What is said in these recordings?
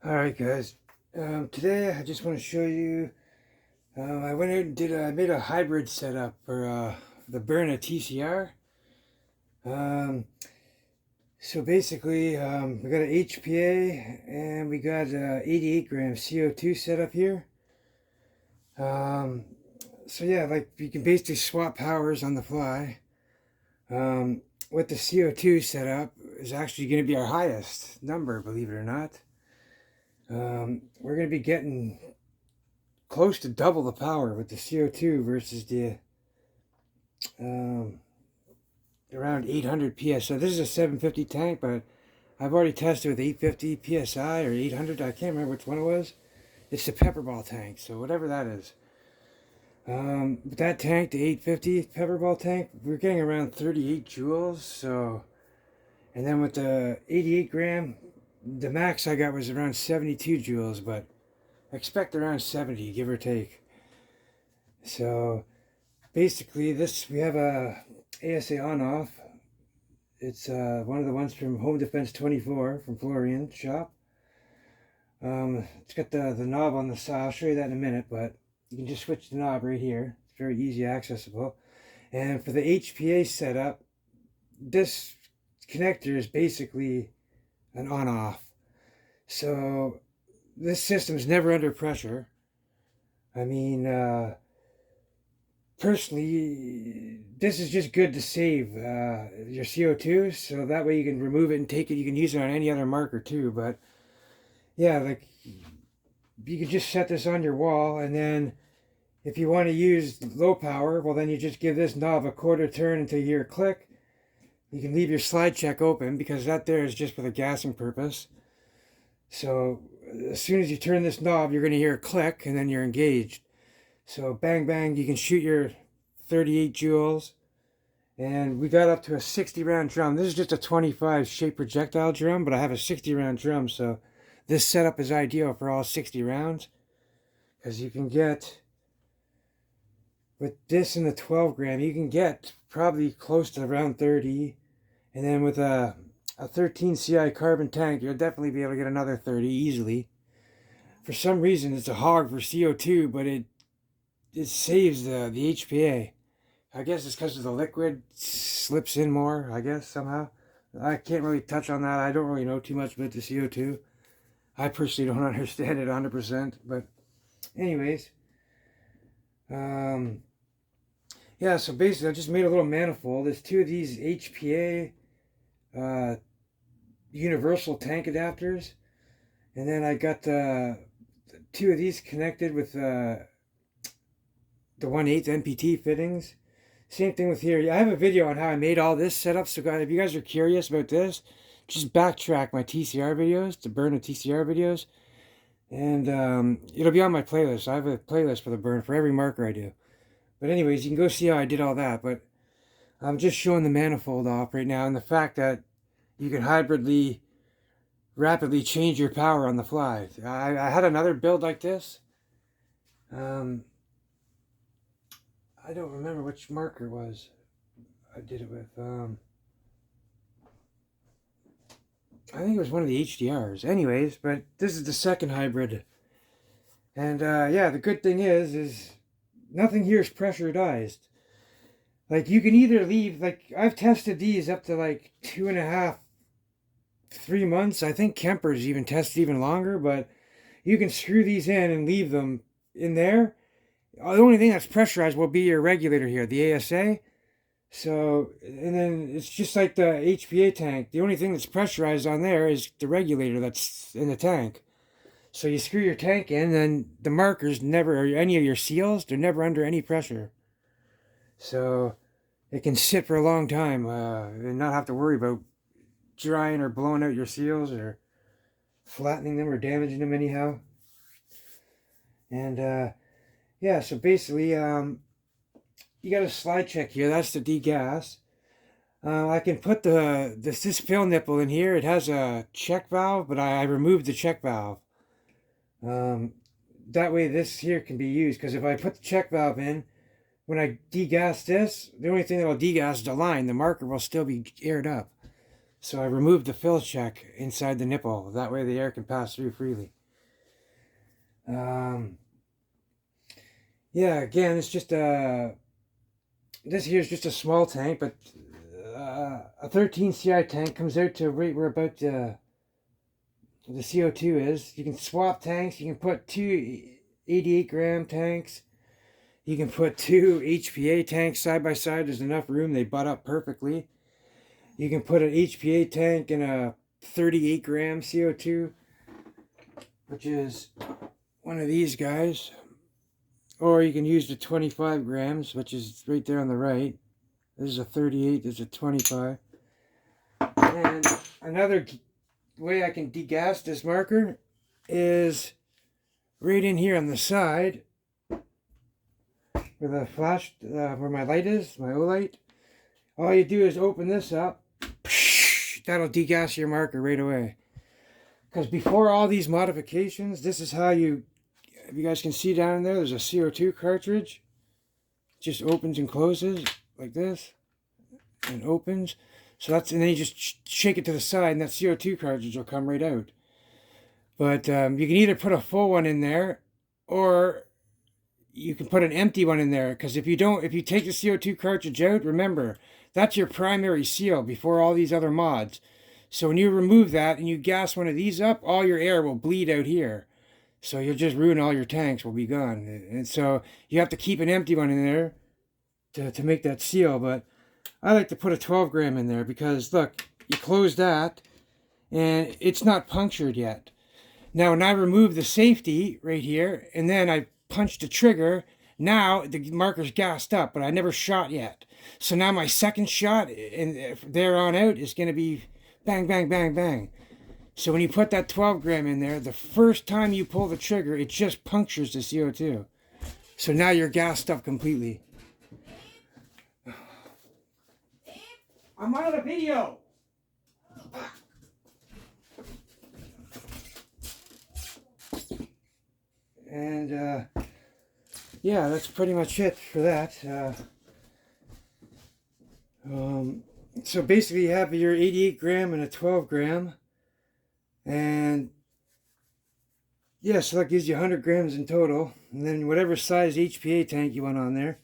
Alright guys, today I just want to show you, I went out and I made a hybrid setup for the Byrna TCR. Um, so basically, we got an HPA and we got 88 gram CO2 set up here. Um, so yeah, like you can basically swap powers on the fly. What the CO2 setup is actually going to be our highest number, believe it or not. We're going to be getting close to double the power with the CO2 versus the um, around 800 psi. This is a 750 tank, but I've already tested with 850 psi or 800. I can't remember which one it was. It's the pepperball tank, so whatever that is. With that tank, the 850 pepperball tank, we're getting around 38 joules. So, and then with the 88 gram, the max I got was around 72 joules, but I expect around 70, give or take. So basically, we have a ASA on-off. It's one of the ones from Home Defense 24 from Florian shop. It's got the knob on the side. I'll show you that in a minute, but you can just switch the knob right here. It's very easy accessible. And for the HPA setup, this connector is basically an on-off. So this system is never under pressure. I mean, personally, this is just good to save your CO2, so that way you can remove it and take it. You can use it on any other marker too, but yeah, like you can just set this on your wall, and then if you want to use low power, well then you just give this knob a quarter turn until you hear a click. You can leave your slide check open because that there is just for the gassing purpose. So as soon as you turn this knob, you're going to hear a click and then you're engaged. So bang bang, you can shoot your 38 joules. And we got up to a 60 round drum. This is just a 25 shape projectile drum, but I have a 60 round drum, so this setup is ideal for all 60 rounds. Because you can get, with this and the 12 gram, you can get probably close to around 30. And then with a 13 CI carbon tank, you'll definitely be able to get another 30 easily. For some reason, it's a hog for CO2, but it saves the HPA. I guess it's because of the liquid slips in more, I guess, somehow. I can't really touch on that. I don't really know too much about the CO2. I personally don't understand it 100%. But anyways, yeah, so basically I just made a little manifold. There's two of these HPA universal tank adapters. And then I got two of these connected with the 1/8 NPT fittings. Same thing with here. I have a video on how I made all this setup. So guys, if you guys are curious about this, just backtrack my TCR videos, the Byrna TCR videos. And it'll be on my playlist. I have a playlist for the Byrna for every marker I do. But anyways, you can go see how I did all that. But I'm just showing the manifold off right now. And the fact that you can rapidly change your power on the fly. I had another build like this. I don't remember which marker it was I did it with. I think it was one of the HDRs. Anyways, but this is the second hybrid. And yeah, the good thing is nothing here is pressurized. Like you can either leave, like I've tested these up to like 2.5, 3 months. I think Kemper's even tested even longer, but you can screw these in and leave them in there. The only thing that's pressurized will be your regulator here, the ASA. So, and then it's just like the HPA tank. The only thing that's pressurized on there is the regulator that's in the tank. So you screw your tank in, and the markers never, or any of your seals, they're never under any pressure. So it can sit for a long time and not have to worry about drying or blowing out your seals or flattening them or damaging them anyhow. And yeah, so basically, you got a slide check here. That's the degas. I can put this fill nipple in here. It has a check valve, but I removed the check valve. That way this here can be used, because if I put the check valve in, when I degas this, the only thing that will degas is the line. The marker will still be aired up. So I removed the fill check inside the nipple. That way the air can pass through freely. Yeah, again, it's just this here's just a small tank, but a 13 CI tank comes out to right where about the CO2 is. You can swap tanks. You can put two 88-gram tanks. You can put two HPA tanks side by side. There's enough room. They butt up perfectly. You can put an HPA tank and a 38-gram CO2, which is one of these guys. Or you can use the 25 grams, which is right there on the right. This is a 38, this is a 25. And another way I can degas this marker is right in here on the side where the flash, where my light is, my O-light. All you do is open this up. That'll degas your marker right away. Because before all these modifications, this is how you, if you guys can see down there, there's a CO2 cartridge. It just opens and closes like this. And opens. So that's, and then you just shake it to the side and that CO2 cartridge will come right out. But you can either put a full one in there or you can put an empty one in there. Because if you take the CO2 cartridge out, remember, that's your primary seal before all these other mods. So when you remove that and you gas one of these up, all your air will bleed out here. So you'll just ruin all your tanks, will be gone. And so you have to keep an empty one in there to make that seal. But I like to put a 12 gram in there because, look, you close that and it's not punctured yet. Now, when I remove the safety right here and then I punch the trigger, now the marker's gassed up, but I never shot yet. So now my second shot and there on out is going to be bang, bang, bang, bang. So when you put that 12 gram in there, the first time you pull the trigger, it just punctures the CO2. So now you're gassed up completely. I'm on a video! And yeah, that's pretty much it for that. So basically you have your 88 gram and a 12 gram. And yeah, so that gives you 100 grams in total. And then whatever size HPA tank you want on there.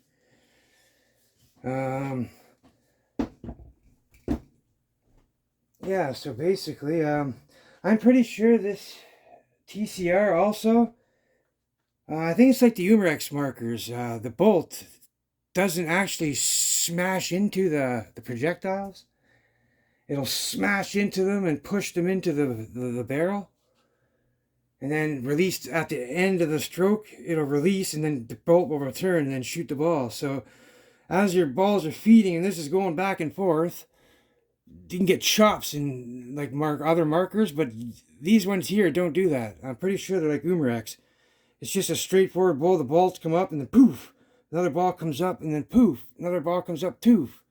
Yeah, so basically, I'm pretty sure this TCR also, I think it's like the Umarex markers. The bolt doesn't actually smash into the projectiles. It'll smash into them and push them into the barrel. And then release at the end of the stroke, it'll release and then the bolt will return and then shoot the ball. So as your balls are feeding and this is going back and forth, you can get chops in like other markers, but these ones here don't do that. I'm pretty sure they're like Umarex. It's just a straightforward ball. The balls come up and then poof. Another ball comes up and then poof. Another ball comes up, poof.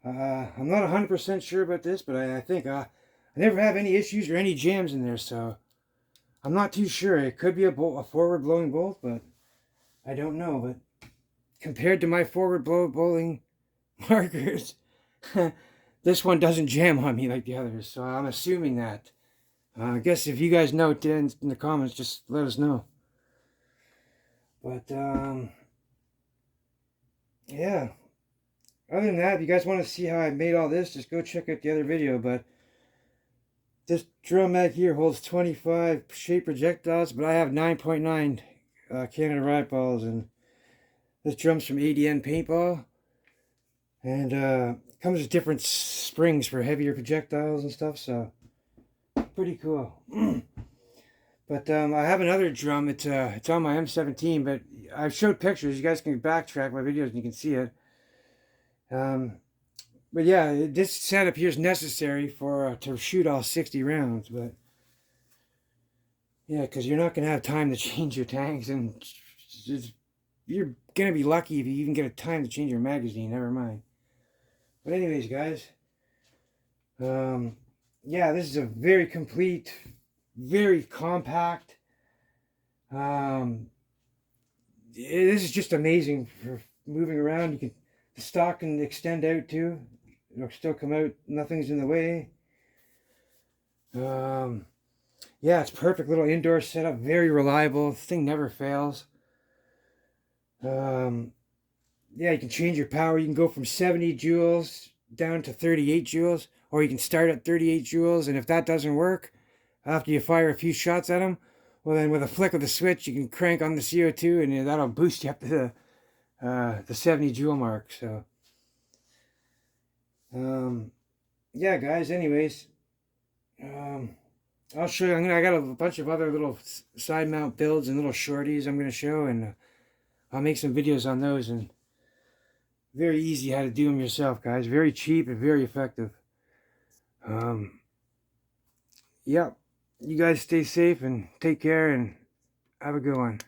I'm not 100% sure about this, but I think I never have any issues or any jams in there, so I'm not too sure. It could be a forward blowing bolt, but I don't know. But compared to my forward bowling markers, this one doesn't jam on me like the others, so I'm assuming that. I guess if you guys know in the comments, just let us know. But yeah. Other than that, if you guys want to see how I made all this, just go check out the other video. But this drum mag here holds 25 shape projectiles, but I have 9.9 Canada riot balls, and this drum's from ADN paintball, and comes with different springs for heavier projectiles and stuff. So pretty cool. But I have another drum. It's on my M17, but I've showed pictures. You guys can backtrack my videos and you can see it. But yeah, this setup here is necessary for to shoot all 60 rounds. But yeah, because you're not gonna have time to change your tanks, and you're gonna be lucky if you even get a time to change your magazine. Never mind. But anyways, guys, yeah, this is a very complete, very compact. This is just amazing for moving around. The stock can extend out too. It'll still come out. Nothing's in the way. Yeah, it's perfect little indoor setup. Very reliable. This thing never fails. Yeah, you can change your power. You can go from 70 joules down to 38 joules, or you can start at 38 joules. And if that doesn't work, after you fire a few shots at them, well, then with a flick of the switch, you can crank on the CO2, and that'll boost you up to the 70 joule mark. So, yeah, guys. Anyways, I'll show you. I got a bunch of other little side mount builds and little shorties I'm gonna show, and I'll make some videos on those. And very easy how to do them yourself, guys. Very cheap and very effective. Yeah. You guys stay safe and take care and have a good one.